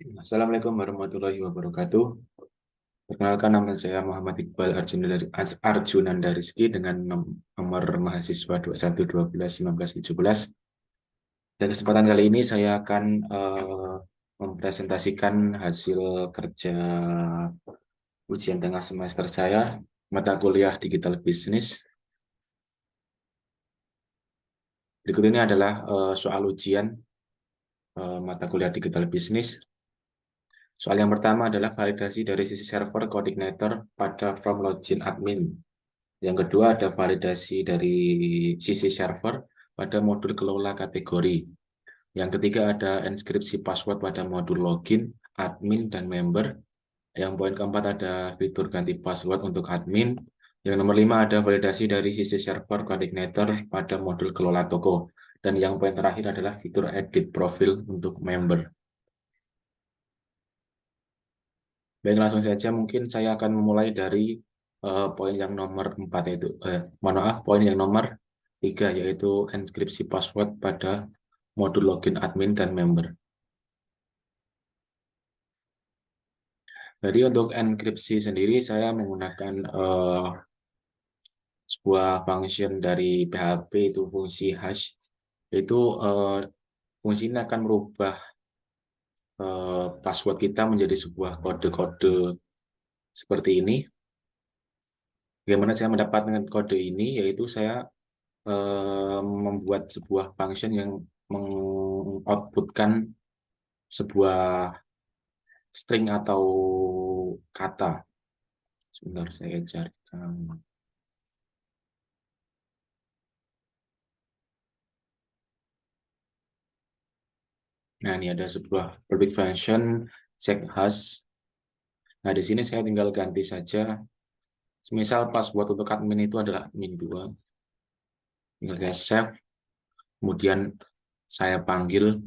Assalamualaikum warahmatullahi wabarakatuh. Perkenalkan, nama saya Muhammad Iqbal Arjunanda Rizky dengan nomor mahasiswa 21 12 19 17. Dan kesempatan kali ini saya akan mempresentasikan hasil kerja ujian tengah semester saya, mata kuliah Digital Business. Berikut ini adalah soal ujian mata kuliah Digital Business. Soal yang pertama adalah validasi dari sisi server coordinator pada from login admin. Yang kedua ada validasi dari sisi server pada modul kelola kategori. Yang ketiga ada inskripsi password pada modul login, admin, dan member. Yang poin keempat ada fitur ganti password untuk admin. Yang nomor 5 ada validasi dari sisi server coordinator pada modul kelola toko. Dan yang poin terakhir adalah fitur edit profil untuk member. Baik, langsung saja mungkin saya akan memulai dari poin yang nomor 4 itu. Mohon maaf, poin yang nomor 3 yaitu inskripsi password pada modul login admin dan member. Jadi untuk enkripsi sendiri saya menggunakan sebuah function dari PHP, itu fungsi hash. Itu fungsi ini akan merubah password kita menjadi sebuah kode-kode seperti ini. Bagaimana saya mendapatkan kode ini, yaitu saya membuat sebuah function yang mengoutputkan sebuah string atau kata. Sebentar saya carikan. Nah, ini ada sebuah public function check hash. Nah, di sini saya tinggal ganti saja. Misal password untuk admin itu adalah admin 2. Tinggal saya save. Kemudian saya panggil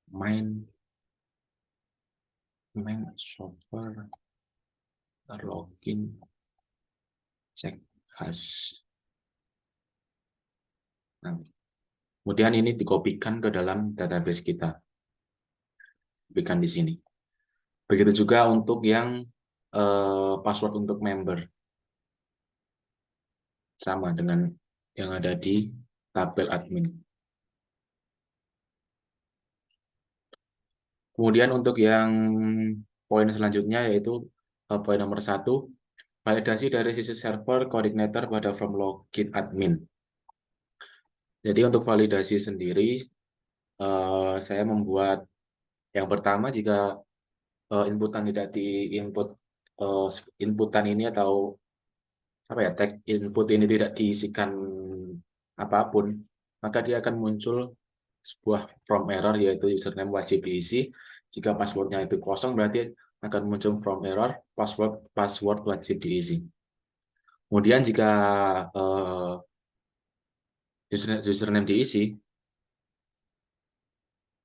main server login check hash. Nah, kemudian ini dikopikan ke dalam database kita. Kopikan di sini. Begitu juga untuk yang password untuk member. Sama dengan yang ada di tabel admin. Kemudian untuk yang poin selanjutnya yaitu poin nomor 1, validasi dari sisi server coordinator pada from login admin. Jadi untuk validasi sendiri, saya membuat yang pertama jika inputan tidak diinput inputan ini atau apa ya, tag input ini tidak diisikan apapun, maka dia akan muncul sebuah from error yaitu username wajib diisi. Jika passwordnya itu kosong berarti akan muncul from error password wajib diisi. Kemudian jika username diisi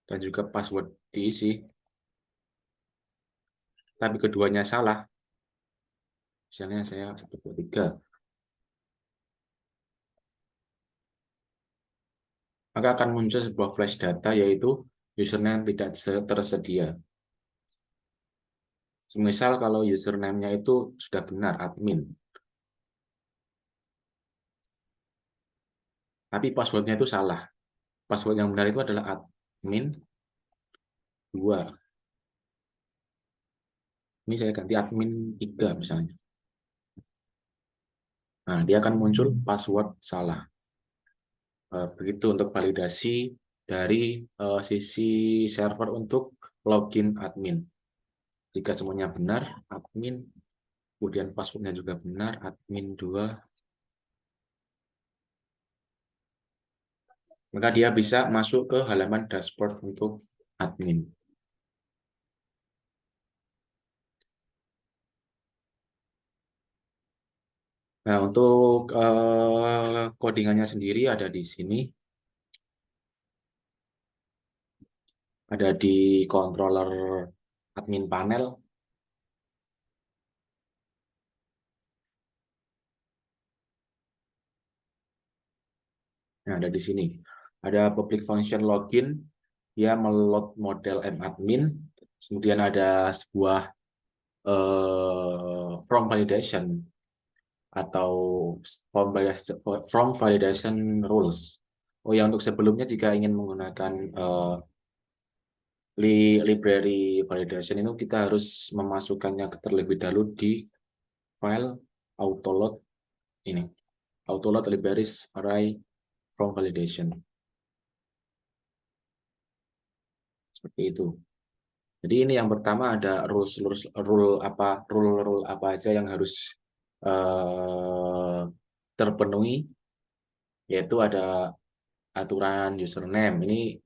dan juga password diisi, tapi keduanya salah, misalnya saya sebut 3, maka akan muncul sebuah flash data yaitu username tidak tersedia. Semisal kalau username-nya itu sudah benar admin, tapi passwordnya itu salah. Password yang benar itu adalah admin 2. Ini saya ganti admin 3 misalnya. Nah, dia akan muncul password salah. Begitu untuk validasi dari sisi server untuk login admin. Jika semuanya benar, admin, kemudian passwordnya juga benar, admin 2, maka dia bisa masuk ke halaman dashboard untuk admin. Nah, untuk codingannya sendiri ada di sini. Ada di controller admin panel. Nah, ada di sini. Ada public function login, dia meload model madmin, kemudian ada sebuah from validation atau from validation rules. Oh ya, untuk sebelumnya jika ingin menggunakan library validation itu kita harus memasukkannya terlebih dahulu di file autoload ini, autoload libraries array from validation, seperti itu. Jadi ini yang pertama ada rule apa aja yang harus terpenuhi, yaitu ada aturan username ini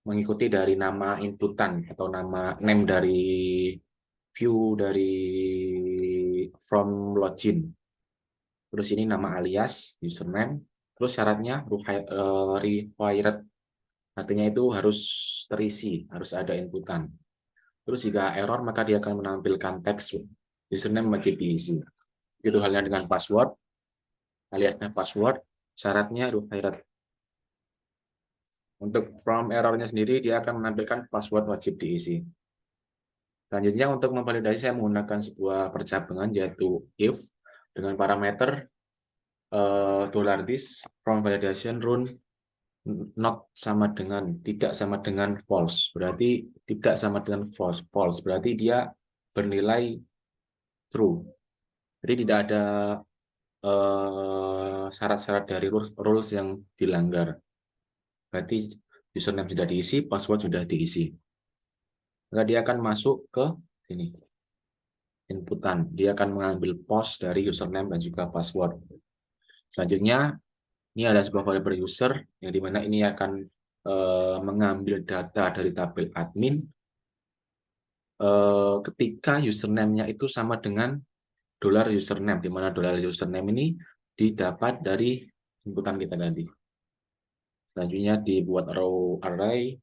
mengikuti dari nama inputan atau nama name dari view dari from login. Terus ini nama alias username. Terus syaratnya required, artinya itu harus terisi, harus ada inputan. Terus jika error maka dia akan menampilkan teks username wajib diisi. Itu halnya dengan password, aliasnya password, syaratnya required. Untuk from errornya sendiri dia akan menampilkan password wajib diisi. Selanjutnya untuk memvalidasi saya menggunakan sebuah percabangan yaitu if dengan parameter $this from validation run not sama dengan tidak sama dengan false. Berarti tidak sama dengan false. Berarti dia bernilai true. Jadi tidak ada syarat-syarat dari rules yang dilanggar. Berarti username sudah diisi, password sudah diisi. Maka dia akan masuk ke sini inputan. Dia akan mengambil post dari username dan juga password. Selanjutnya, ini ada sebuah variable user yang dimana ini akan mengambil data dari tabel admin ketika username-nya itu sama dengan $username, di mana $username ini didapat dari inputan kita tadi. Selanjutnya dibuat row array.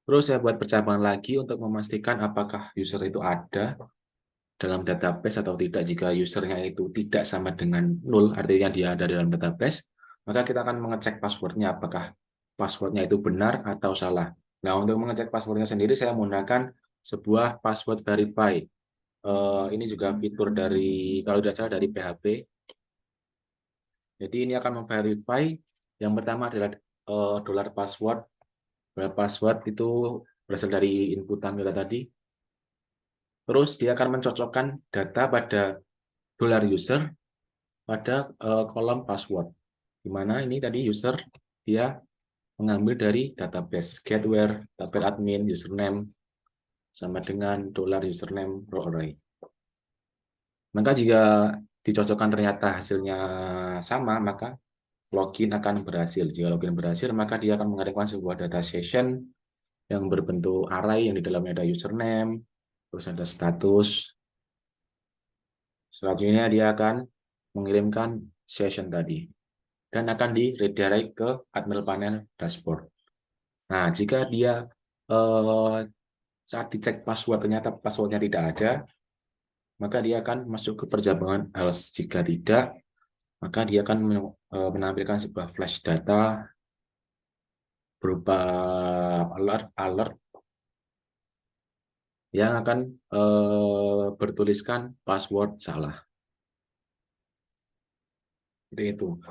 Terus saya buat percabangan lagi untuk memastikan apakah user itu ada dalam database atau tidak. Jika usernya itu tidak sama dengan 0, artinya dia ada dalam database, maka kita akan mengecek passwordnya, apakah passwordnya itu benar atau salah. Nah, untuk mengecek passwordnya sendiri, saya menggunakan sebuah password verify. Ini juga fitur dari, kalau tidak salah, dari PHP. Jadi ini akan memverify, yang pertama adalah $password. Password itu berasal dari inputan kita tadi. Terus dia akan mencocokkan data pada $user pada kolom password. Di mana ini tadi user dia mengambil dari database get where tabel admin username sama dengan $username row array. Maka jika dicocokkan ternyata hasilnya sama, maka login akan berhasil. Jika login berhasil, maka dia akan mengirimkan sebuah data session yang berbentuk array yang di dalamnya ada username, terus ada status. Selanjutnya dia akan mengirimkan session tadi dan akan di redirect ke admin panel dashboard. Nah, jika dia saat dicek password ternyata passwordnya tidak ada, maka dia akan masuk ke percabangan else. Jika tidak, maka dia akan menampilkan sebuah flash data berupa alert yang akan bertuliskan password salah. Itu.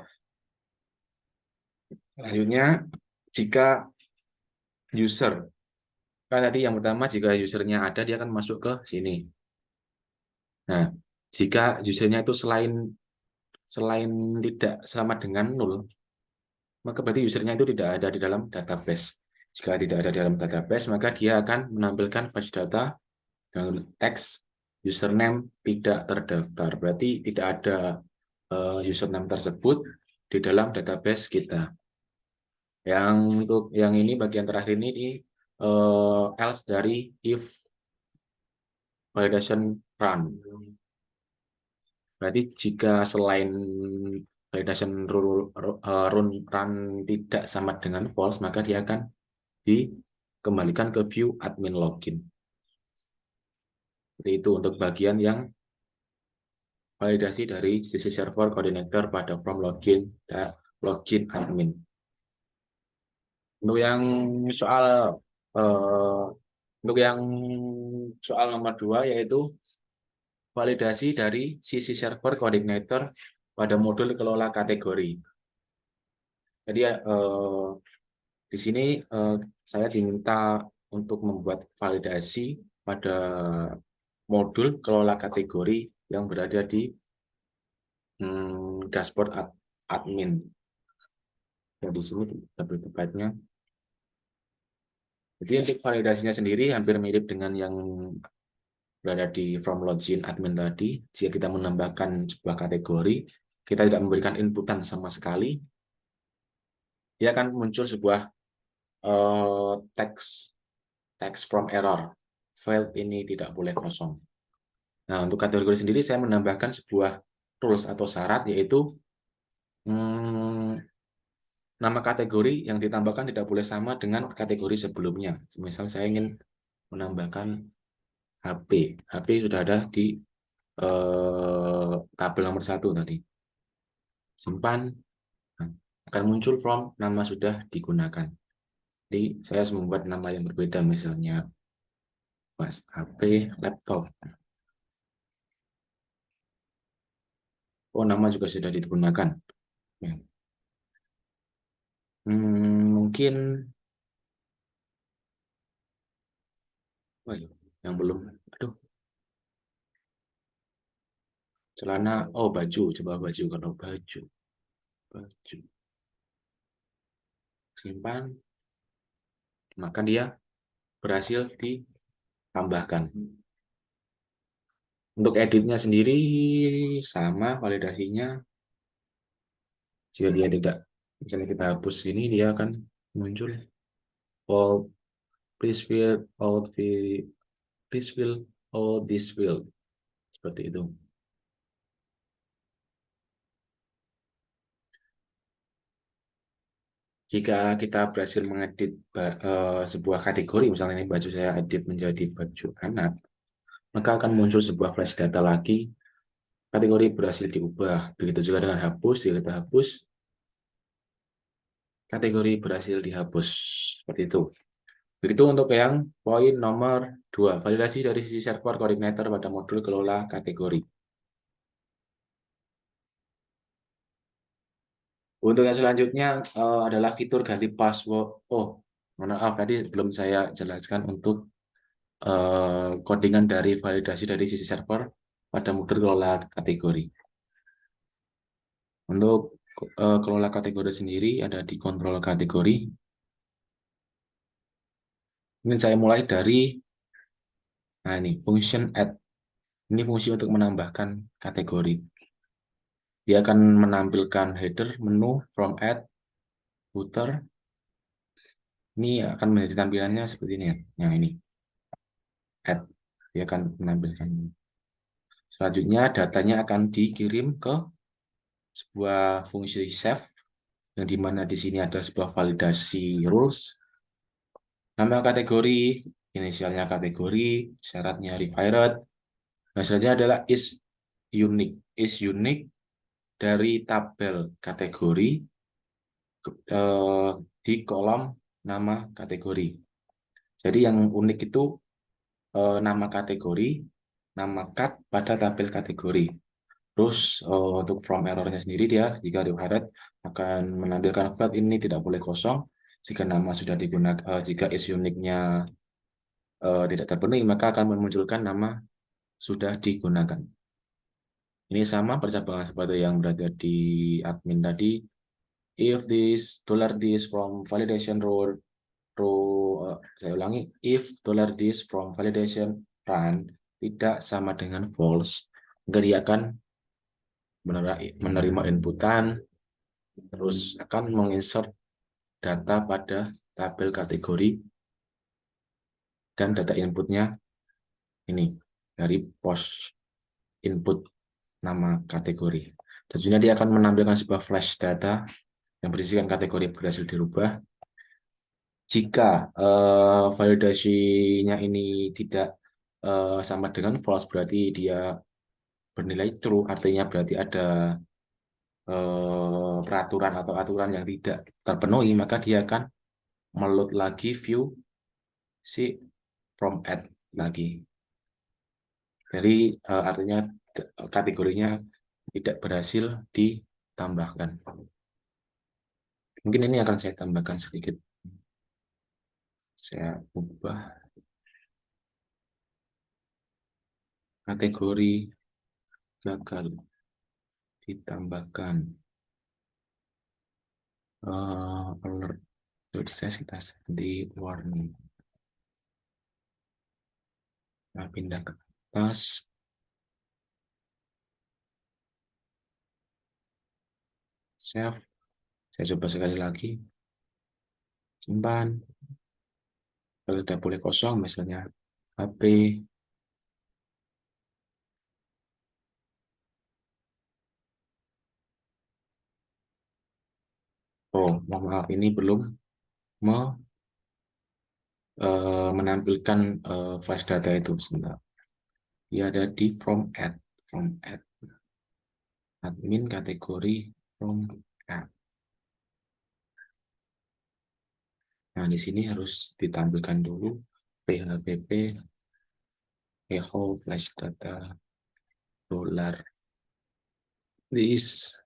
Selanjutnya, jika user, kan tadi yang pertama jika usernya ada, dia akan masuk ke sini. Nah, jika usernya itu selain tidak sama dengan 0, maka berarti usernya itu tidak ada di dalam database. Jika tidak ada di dalam database, maka dia akan menampilkan flash data dengan teks username tidak terdaftar. Berarti tidak ada username tersebut di dalam database kita. Yang untuk yang ini bagian terakhir ini else dari if validation run. Berarti jika selain validation run tidak sama dengan false, maka dia akan dikembalikan ke view admin login. Jadi itu untuk bagian yang validasi dari sisi server coordinator pada from login login admin. Untuk yang soal eh, untuk yang soal nomor 2 yaitu validasi dari sisi server coordinator pada modul kelola kategori. Jadi di sini saya diminta untuk membuat validasi pada modul kelola kategori yang berada di dashboard admin. Dan di sini lebih tepatnya. Jadi untuk validasinya sendiri hampir mirip dengan yang berada di from login admin tadi. Jika kita menambahkan sebuah kategori, kita tidak memberikan inputan sama sekali, dia akan muncul sebuah text from error. File ini tidak boleh kosong. Nah, untuk kategori sendiri saya menambahkan sebuah rules atau syarat, yaitu nama kategori yang ditambahkan tidak boleh sama dengan kategori sebelumnya. Misal saya ingin menambahkan HP. HP sudah ada di tabel nomor 1 tadi. Simpan, akan muncul from nama sudah digunakan. Jadi saya harus membuat nama yang berbeda, misalnya Mas HP laptop. Oh, nama juga sudah digunakan. Ya. Mungkin yang belum. Aduh, celana. Oh, baju. Coba baju. Kalau baju. Simpan. Maka dia berhasil ditambahkan. Untuk editnya sendiri sama validasinya. Jika dia tidak, misalnya kita hapus ini, dia akan muncul all please fill all this field, seperti itu. Jika kita berhasil mengedit sebuah kategori, misalnya ini baju saya edit menjadi baju anak, maka akan muncul sebuah flash data lagi, kategori berhasil diubah. Begitu juga dengan hapus, jika kita hapus, kategori berhasil dihapus, seperti itu. Begitu untuk yang poin nomor 2, validasi dari sisi server coordinator pada modul kelola kategori. Untuk yang selanjutnya adalah fitur ganti password. Oh, mohon maaf, tadi belum saya jelaskan untuk codingan dari validasi dari sisi server pada modul kelola kategori. Untuk kelola kategori sendiri ada di kontrol kategori. Ini saya mulai dari, nah ini, function add. Ini fungsi untuk menambahkan kategori. Dia akan menampilkan header, menu, from add, footer. Ini akan menjadi tampilannya seperti ini ya. Yang ini, add. Dia akan menampilkan. Selanjutnya datanya akan dikirim ke sebuah fungsi save, yang dimana di sini ada sebuah validasi rules. Nama kategori, inisialnya kategori, syaratnya required. Nah, selanjutnya adalah is unique. Is unique dari tabel kategori di kolom nama kategori. Jadi yang unik itu nama kategori, nama cut pada tabel kategori. Terus untuk from errornya sendiri, dia jika required akan menampilkan file ini tidak boleh kosong. Jika nama sudah digunakan, jika is unique-nya tidak terpenuhi, maka akan memunculkan nama sudah digunakan. Ini sama percabangan seperti yang berada di admin tadi. If this $this from validation saya ulangi, if $this from validation run tidak sama dengan false, maka dia akan menerima inputan, terus akan menginsert data pada tabel kategori, dan data inputnya ini dari post input nama kategori. Tentunya dia akan menampilkan sebuah flash data yang berisikan kategori berhasil dirubah. Jika validasinya ini tidak sama dengan false, berarti dia bernilai true, artinya berarti ada peraturan atau aturan yang tidak terpenuhi, maka dia akan meload lagi view si from add lagi. Jadi artinya kategorinya tidak berhasil ditambahkan. Mungkin ini akan saya tambahkan sedikit. Saya ubah kategori gagal ditambahkan alert sukses, kita di warning. Nah, pindah ke atas. Save. Saya coba sekali lagi. Simpan. Kalau sudah boleh kosong, misalnya HP. Oh, mohon maaf, ini belum menampilkan flash data itu. Sebentar. Dia ada di from add admin kategori from add. Nah, di sini harus ditampilkan dulu phpp echo flash data dollar this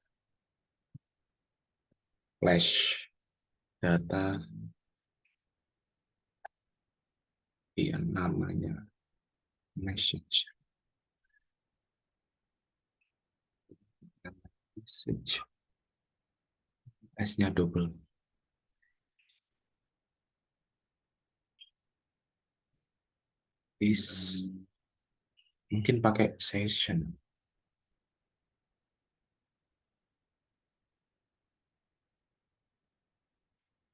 flash data yang namanya message S-nya double. Is mungkin pakai session.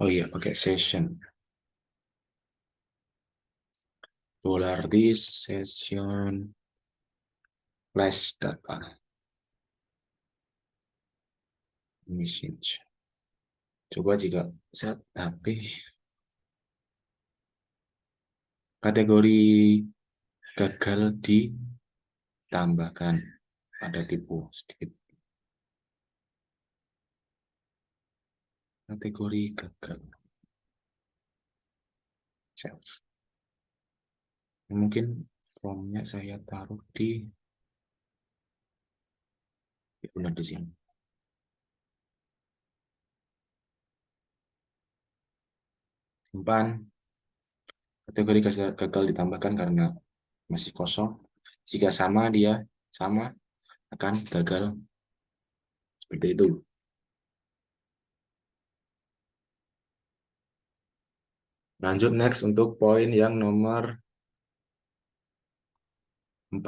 Oh iya, pakai session. Dollar this session flash data message. Coba jika set HP kategori gagal ditambahkan, ada tipu sedikit. Kategori gagal. Save. Mungkin formnya saya taruh di benar di sini. Simpan. Kategori gagal ditambahkan karena masih kosong. Jika sama, dia sama akan gagal seperti itu. Lanjut next untuk poin yang nomor 4.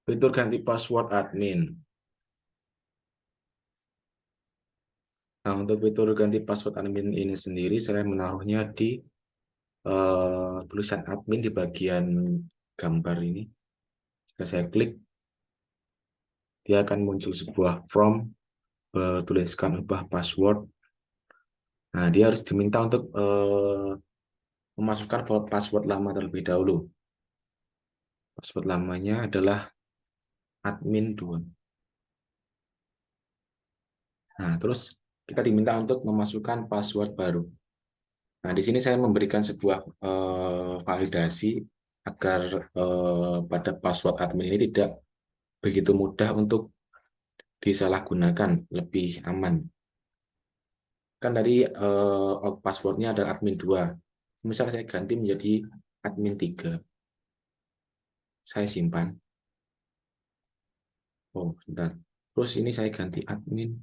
Fitur ganti password admin. Nah, untuk fitur ganti password admin ini sendiri saya menaruhnya di tulisan admin di bagian gambar ini. Jika saya klik, dia akan muncul sebuah form tuliskan ubah password. Nah, dia harus diminta untuk memasukkan password lama terlebih dahulu. Password lamanya adalah admin 2. Nah, terus kita diminta untuk memasukkan password baru. Nah, di sini saya memberikan sebuah validasi agar pada password admin ini tidak begitu mudah untuk disalahgunakan, lebih aman. Kan tadi passwordnya adalah admin 2. Misal saya ganti menjadi admin 3. Saya simpan. Oh, bentar. Terus ini saya ganti admin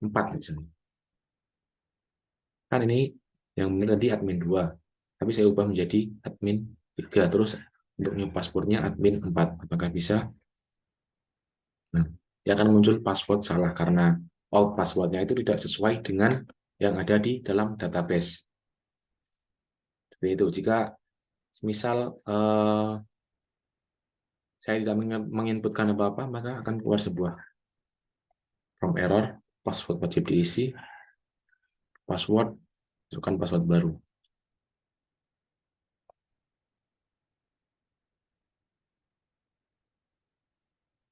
4 misalnya. Kan ini yang benar tadi admin 2. Tapi saya ubah menjadi admin 3. Terus untuk new passwordnya admin 4. Apakah bisa? Nah, dia akan muncul password salah karena old passwordnya itu tidak sesuai dengan yang ada di dalam database. Seperti itu. Jika misal saya tidak menginputkan apa-apa, maka akan keluar sebuah from error, password wajib diisi, password, masukkan password baru.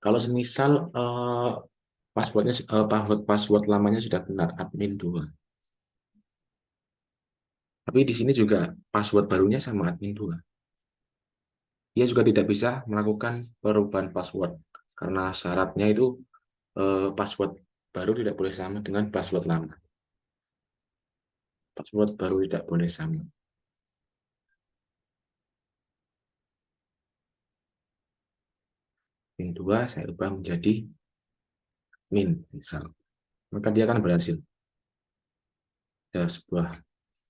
Kalau semisal password lamanya sudah benar, admin 2. Tapi di sini juga password barunya sama admin 2. Dia juga tidak bisa melakukan perubahan password karena syaratnya itu password baru tidak boleh sama dengan password lama. Password baru tidak boleh sama. Min 2 saya ubah menjadi min misal. Maka dia akan berhasil. Ada sebuah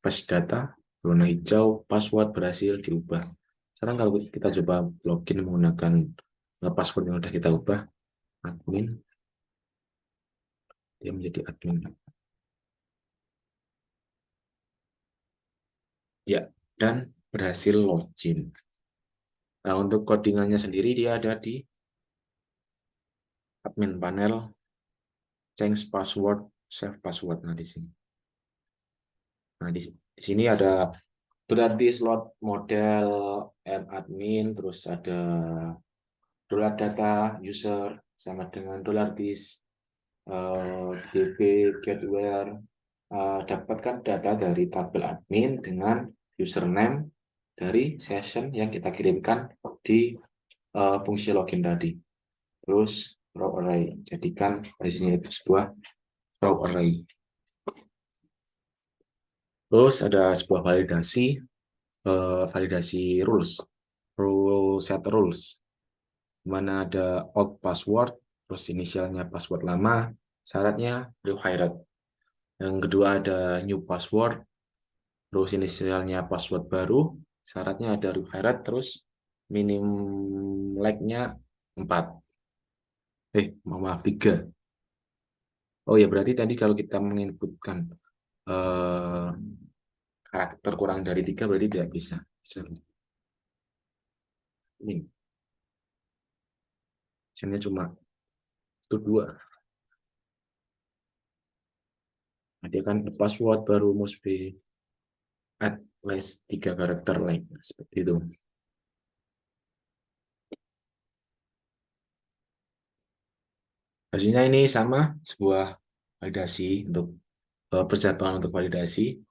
flash data, warna hijau, password berhasil diubah. Sekarang kalau kita coba login menggunakan password yang sudah kita ubah, admin, dia menjadi admin. Ya, dan berhasil login. Nah, untuk codingannya sendiri dia ada di admin panel, change password, save password. Nah, di sini. Nah, di sini ada berarti slot model admin, terus ada dollar data user sama dengan dollar this db getware. Dapatkan data dari tabel admin dengan username dari session yang kita kirimkan di fungsi login tadi. Terus row array, jadikan hasilnya itu sebuah row array. Terus ada sebuah validasi rules, set rules, mana ada old password, terus inisialnya password lama, syaratnya required. Yang kedua ada new password, terus inisialnya password baru, syaratnya ada required, terus minim like-nya 4. Maaf 3. Oh ya, berarti tadi kalau kita menginputkan karakter kurang dari 3 berarti tidak bisa. Ini misalnya cuma itu 2. Nah, dia kan password baru must be at least 3 karakter like seperti itu. Hasilnya ini sama, sebuah validasi untuk persiapan untuk validasi.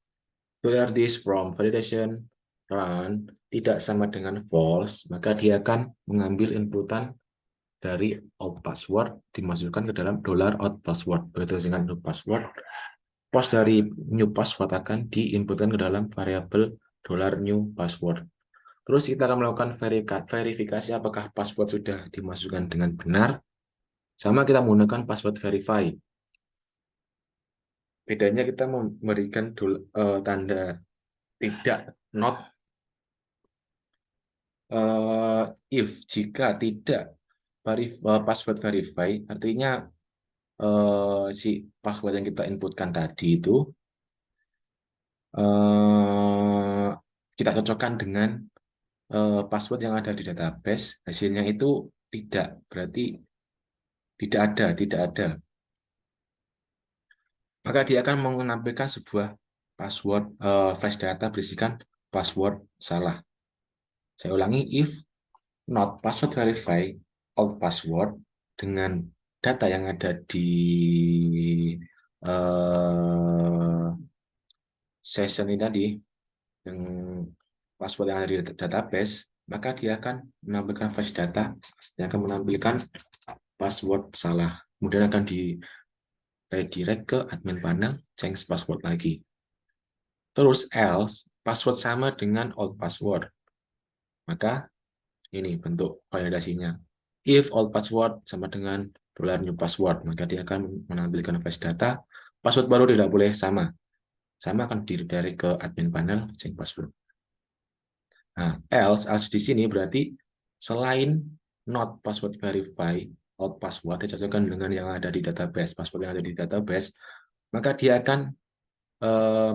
Clear this from validation run tidak sama dengan false, maka dia akan mengambil inputan dari out password dimasukkan ke dalam $out password. Begitu dengan new password, post dari new password akan diinputkan ke dalam variabel $new password. Terus kita akan melakukan verifikasi apakah password sudah dimasukkan dengan benar. Sama kita menggunakan password verify. Bedanya kita memberikan tanda tidak, not, if, jika tidak password verify, artinya si password yang kita inputkan tadi itu kita cocokkan dengan password yang ada di database, hasilnya itu tidak, berarti tidak ada. Maka dia akan menampilkan sebuah password flash data berisikan password salah. Saya ulangi, if not password verify all password dengan data yang ada di session ini tadi, yang password yang ada di database, maka dia akan menampilkan flash data yang akan menampilkan password salah. Kemudian akan di redirect ke admin panel, change password lagi. Terus else, password sama dengan old password. Maka ini bentuk validasinya. If old password sama dengan $new password, maka dia akan menampilkan flash data. Password baru tidak boleh sama. Sama akan dari ke admin panel, change password. Nah, else di sini berarti selain not password verify, old password dicocokkan dengan yang ada di database, password yang ada di database, maka dia akan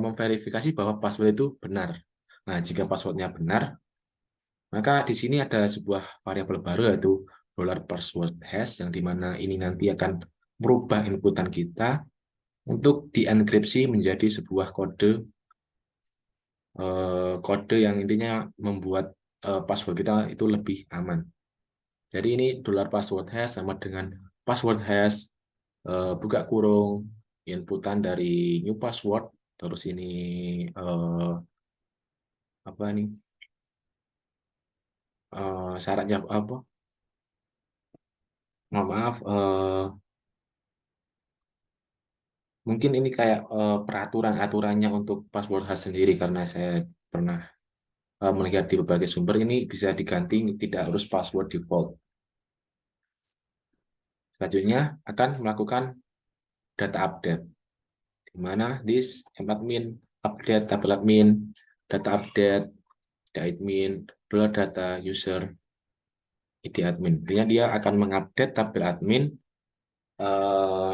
memverifikasi bahwa password itu benar. Nah, jika passwordnya benar, maka di sini ada sebuah variabel baru yaitu $password hash yang dimana ini nanti akan merubah inputan kita untuk dienkripsi menjadi sebuah kode yang intinya membuat password kita itu lebih aman. Jadi ini dolar password hash sama dengan password hash buka kurung inputan dari new password, terus ini apa nih syaratnya apa? Maaf, mungkin ini kayak peraturan aturannya untuk password hash sendiri karena saya pernah melihat di berbagai sumber ini bisa diganti tidak harus password default. Selanjutnya akan melakukan data update, di mana this admin update tabel admin, data update, data admin, data user, id admin. Artinya dia akan mengupdate tabel admin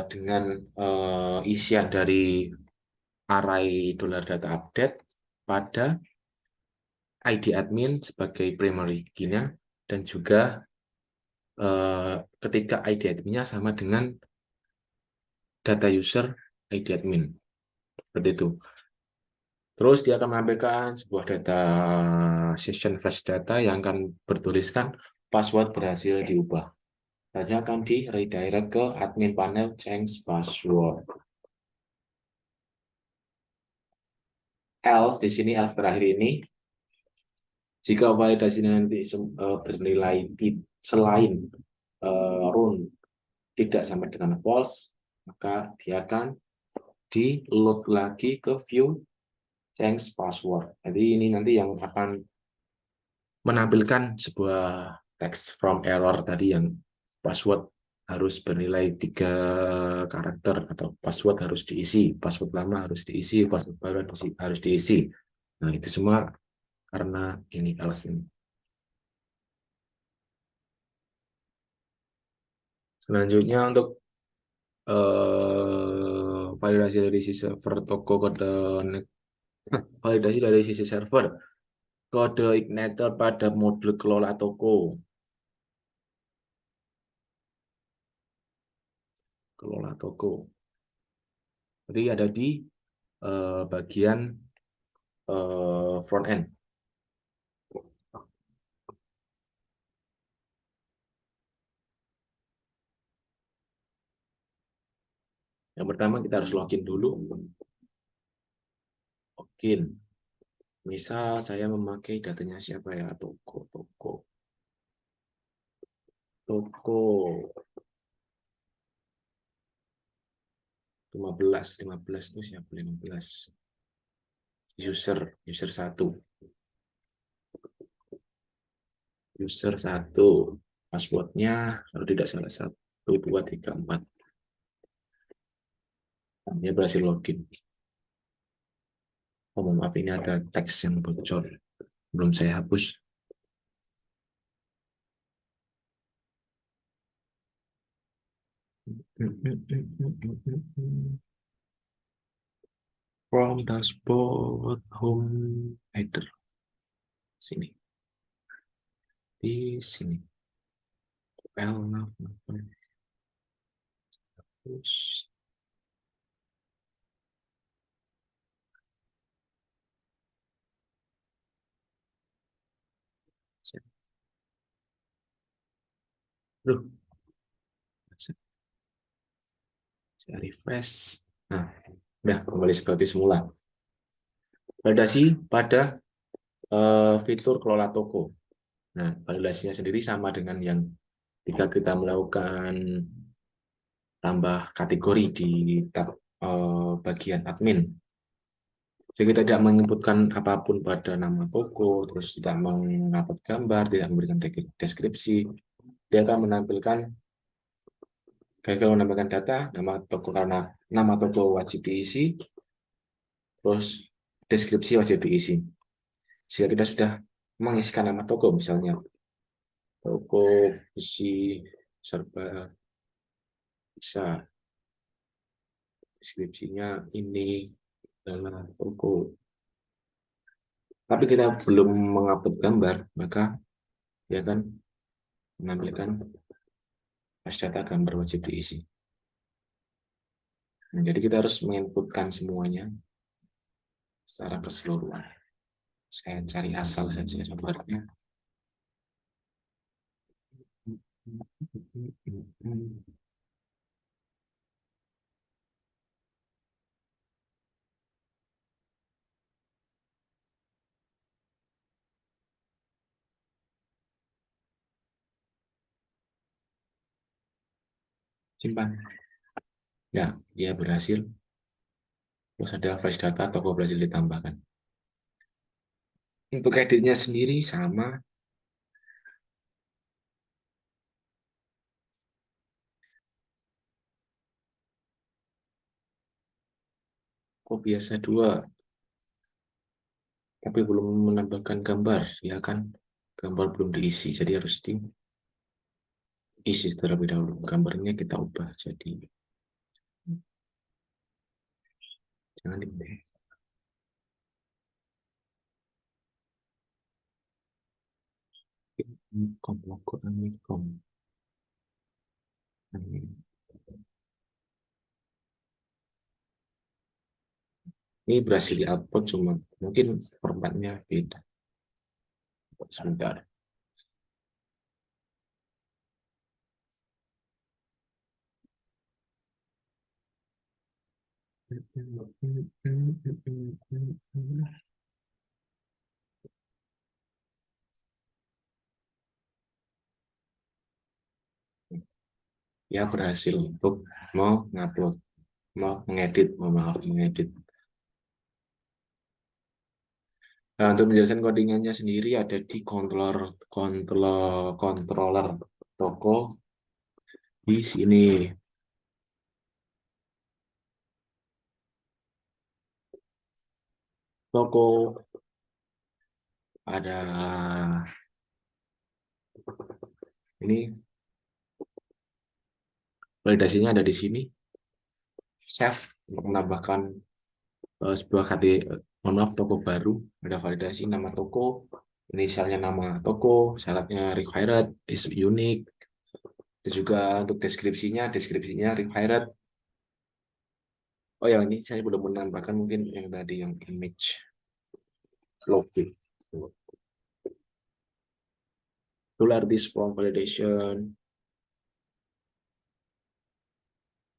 dengan isian dari array $data update pada ID admin sebagai primary key-nya dan juga ketika ID admin-nya sama dengan data user ID admin. Seperti itu. Terus dia akan menampilkan sebuah data session flash data yang akan bertuliskan password berhasil diubah. Tadi akan di redirect ke admin panel change password. Else di sini else terakhir ini, jika validasi nanti bernilai selain run tidak sama dengan false, maka dia akan di load lagi ke view change password. Jadi ini nanti yang akan menampilkan sebuah text from error tadi yang password harus bernilai 3 karakter atau password harus diisi, password lama harus diisi, password baru harus diisi. Nah, itu semua karena ini else ini. Selanjutnya untuk validasi dari sisi server toko kode validasi dari sisi server kode igniter pada modul kelola toko. Kelola toko. Jadi ada di bagian front end. Yang pertama kita harus login dulu. Login. Misal saya memakai datanya siapa ya? Toko. 15 itu siapa? 15. User 1. User 1. Passwordnya kalau tidak salah 1, 2, 3, 4. Dia berhasil login. Oh, maaf, ini ada teks yang bocor. Belum saya hapus. From dashboard home header. Sini. Di sini. Terus. Aduh, saya refresh. Nah, udah kembali seperti semula. Validasi pada fitur kelola toko. Nah, validasinya sendiri sama dengan yang ketika kita melakukan tambah kategori di tab bagian admin. Jadi kita tidak menginputkan apapun pada nama toko, terus tidak mengupload gambar, tidak memberikan deskripsi. Dia akan menampilkan gagal menambahkan data, nama toko karena nama toko wajib diisi, terus deskripsi wajib diisi. Jika kita sudah mengisikan nama toko, misalnya toko isi serba bisa, deskripsinya ini adalah toko. Tapi kita belum mengupload gambar, maka dia akan menampilkan data gambar wajib diisi. Nah, jadi kita harus menginputkan semuanya secara keseluruhan. Saya cari asal saja sumbernya. Simpan. Ya, dia berhasil. Terus ada flash data toko berhasil ditambahkan. Untuk editnya sendiri sama. Kok biasa dua, tapi belum menambahkan gambar, ya kan? Gambar belum diisi, jadi harus diisi terlebih dahulu. Gambarnya kita ubah jadi jangan di Amikom, logo Amikom. Ini berhasil di-upload, cuma mungkin formatnya beda. Sebentar. Ya berhasil untuk mau ngupload, mau mengedit, maaf mengedit. Nah, untuk menjelaskan codingannya sendiri ada di controller toko di sini. Toko ada ini, validasinya ada di sini. Save untuk menambahkan sebuah mohon maaf, toko baru. Ada validasi nama toko, inisialnya nama toko, syaratnya required, is unique. Dan juga untuk deskripsinya required. Oh yang ini saya belum menambahkan, mungkin yang tadi yang image logo. Tular this form validation,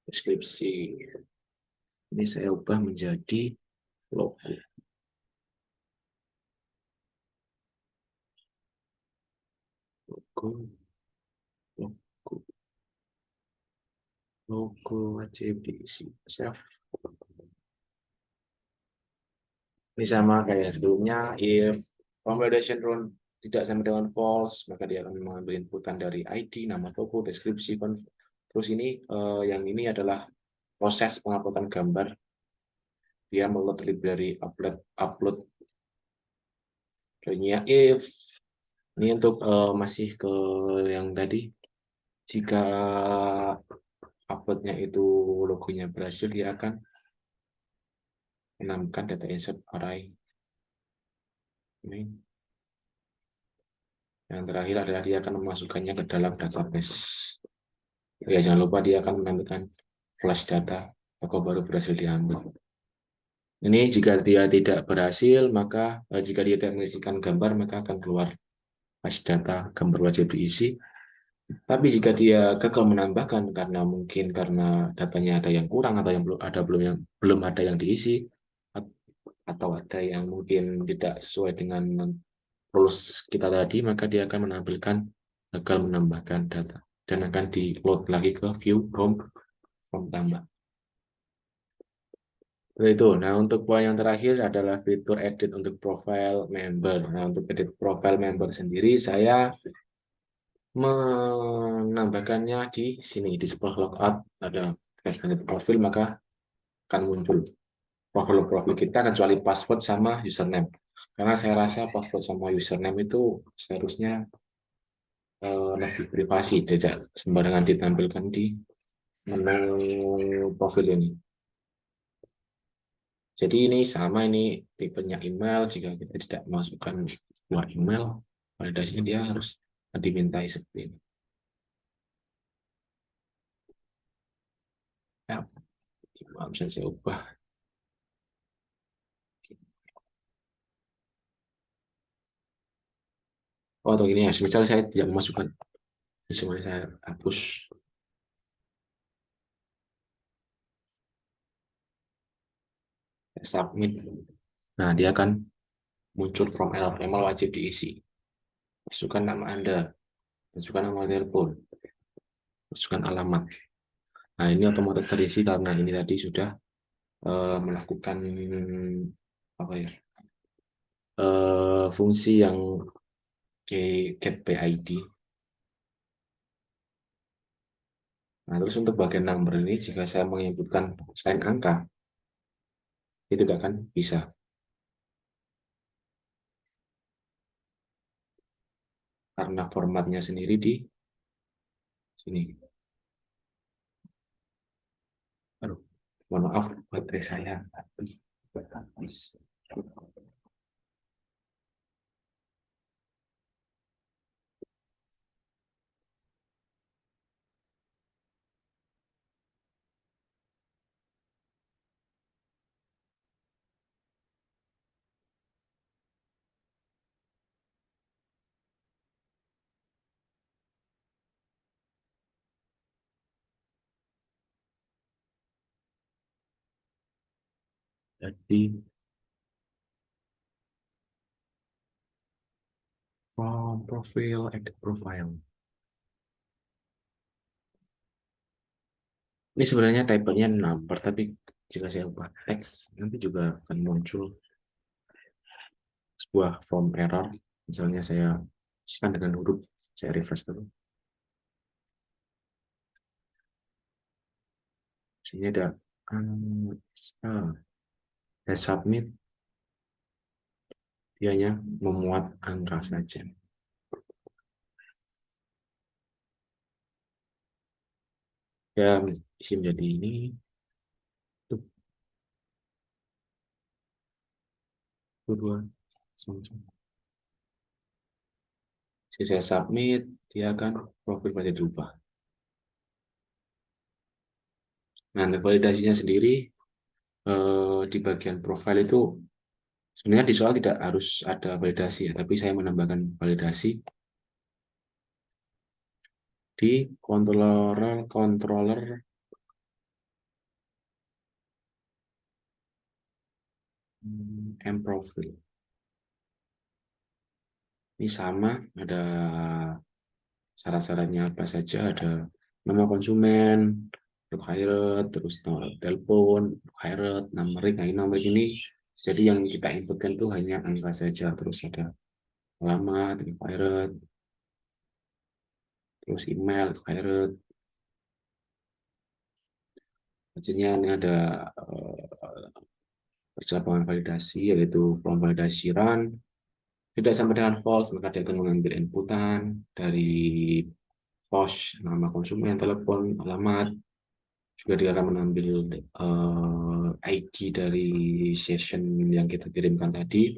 deskripsi. Ini saya ubah menjadi logo. Logo, logo, logo wajib diisi. Ini sama kayak sebelumnya, if form validation rule tidak sama dengan false, maka dia akan mengambil inputan dari ID, nama toko, deskripsi. Terus ini yang ini adalah proses penguploadan gambar. Dia meload library upload upload if ini untuk masih ke yang tadi, jika uploadnya itu logonya berhasil, dia akan menambahkan data insert array. Ini yang terakhir adalah dia akan memasukkannya ke dalam database. Ya jangan lupa dia akan menampilkan flash data toko baru berhasil diambil. Ini jika dia tidak berhasil, maka jika dia tidak mengisikan gambar, maka akan keluar flash data gambar wajib diisi. Tapi jika dia gagal menambahkan karena datanya ada yang kurang atau yang belum ada yang diisi, atau ada yang mungkin tidak sesuai dengan rules kita tadi, maka dia akan menampilkan gagal menambahkan data dan akan di load lagi ke view form tambah. Itu. Nah, untuk poin yang terakhir adalah fitur edit untuk profile member. Nah, untuk edit profile member sendiri, saya menambahkannya di sini. Di sebelah logout ada edit profil, maka akan muncul profil-profil kita kecuali password sama username. Karena saya rasa password sama username itu seharusnya lebih privasi, tidak sembarangan ditampilkan di menu profil ini. Jadi ini sama, ini tipenya email. Jika kita tidak masukkan sebuah email, validasinya dia harus dimintai seperti ini. Ya, bisa saya ubah. Oh, atau gini ya, misal saya tidak memasukkan semuanya saya hapus. Submit. Nah, dia akan muncul from error. Memang wajib diisi. Masukkan nama Anda, masukkan nomor telepon, masukkan alamat. Nah, ini otomatis terisi karena ini tadi sudah melakukan apa ya, fungsi yang get by ID. Nah, terus untuk bagian number ini, jika saya menginputkan selain angka, itu tidak akan bisa. Karena formatnya sendiri di sini. Aduh, mohon maaf, baterai saya habis. Jadi, from profile, edit profile. Ini sebenarnya type-nya number, tapi jika saya ubah teks, nanti juga akan muncul sebuah form error. Misalnya saya isikan dengan huruf, saya refresh dulu. Sini ada saya submit, dia hanya memuat angka saja. Ya, isi menjadi ini. Tuh, dua, jika saya submit, dia akan profil menjadi diubah. Nah, validasinya sendiri di bagian profile itu sebenarnya di soal tidak harus ada validasi ya, tapi saya menambahkan validasi di controller mProfile. Ini sama, ada syarat-syaratnya apa saja, ada nama konsumen, hired, terus nomor telepon, hired, numerik. Nah, ini numerik ini jadi yang kita inputkan tuh hanya angka saja, terus ada alamat, hired, terus email, hired. Hasilnya ini ada percakapan validasi, yaitu form validasi run. Tidak sampai dengan false, maka dia akan mengambil inputan dari pos, nama konsumen, telepon, alamat. Juga dia akan mengambil ID dari session yang kita kirimkan tadi.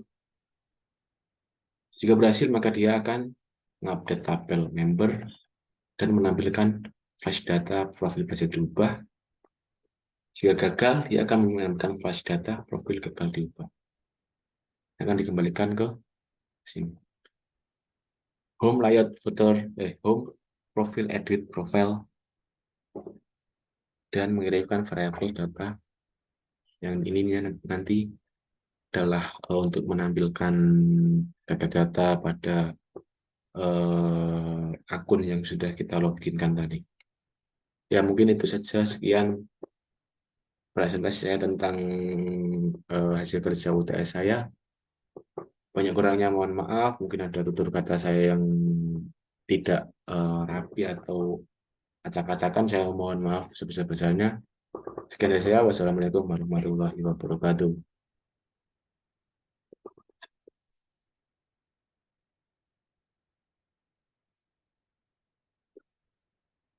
Jika berhasil, maka dia akan mengupdate tabel member dan menampilkan flash data profil bisa diubah. Jika gagal, dia akan menambahkan flash data profil gagal diubah. Akan dikembalikan ke sini. Home layout footer, home profile edit profile, dan mengirimkan variabel data yang ini nanti adalah untuk menampilkan data-data pada akun yang sudah kita loginkan tadi. Ya, mungkin itu saja, sekian presentasi saya tentang hasil kerja UTS saya. Banyak kurangnya mohon maaf, mungkin ada tutur kata saya yang tidak rapi atau acak-acakan, saya mohon maaf sebesar-besarnya. Sekian dari saya, wassalamualaikum warahmatullahi wabarakatuh.